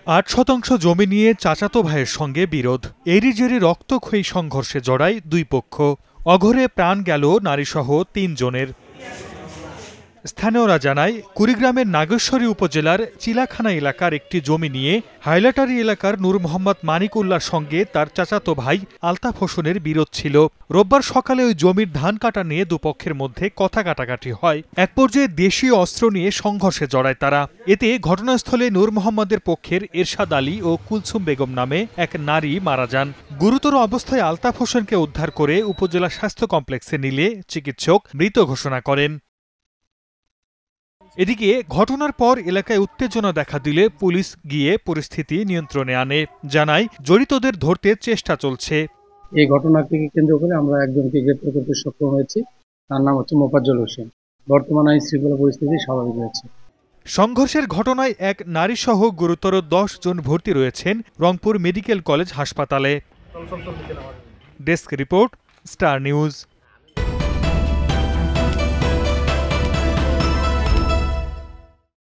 8% জমি নিয়ে চাচাতো ভাইয়ের সঙ্গে বিরোধ, এরই জেরে রক্তক্ষয়ী সংঘর্ষে জড়ায় দুই পক্ষ। অঘরে প্রাণ গেল নারীসহ 3 জনের। স্থানীয়রা জানায়, কুড়িগ্রামের নাগেশ্বরী উপজেলার চিলাখানা এলাকার একটি জমি নিয়ে হাইলাটারি এলাকার নূর মোহাম্মদ মানিক উল্লাহর সঙ্গে তার চাচাতো ভাই আলতাফ হোসেনের বিরোধ ছিল। রোববার সকালে ওই জমির ধান কাটা নিয়ে দুপক্ষের মধ্যে কথা কাটাকাটি হয়। এক পর্যায়ে দেশীয় অস্ত্র নিয়ে সংঘর্ষে জড়ায় তারা। এতে ঘটনাস্থলে নূর মোহাম্মদের পক্ষের এরশাদ আলী ও কুলসুম বেগম নামে এক নারী মারা যান। গুরুতর অবস্থায় আলতাফ হোসেনকে উদ্ধার করে উপজেলা স্বাস্থ্য কমপ্লেক্সে নিলে চিকিৎসক মৃত ঘোষণা করেন। এদিকে ঘটনার পর এলাকায় উত্তেজনা দেখা দিলে পুলিশ গিয়ে পরিস্থিতি নিয়ন্ত্রণে আনে। জানায়, জড়িতদের ধরতে চেষ্টা চলছে। এই ঘটনাকে কেন্দ্র করে আমরা একজনকে গ্রেপ্তার করতে সক্ষম হয়েছি। তার নাম হচ্ছে মোফাজ্জল হোসেন। বর্তমানে আইন শৃঙ্খলা পরিস্থিতি স্বাভাবিক রয়েছে। সংঘর্ষের ঘটনায় এক নারীসহ গুরুতর 10 জন ভর্তি রয়েছেন রংপুর মেডিকেল কলেজ হাসপাতালে। Desk report, star news.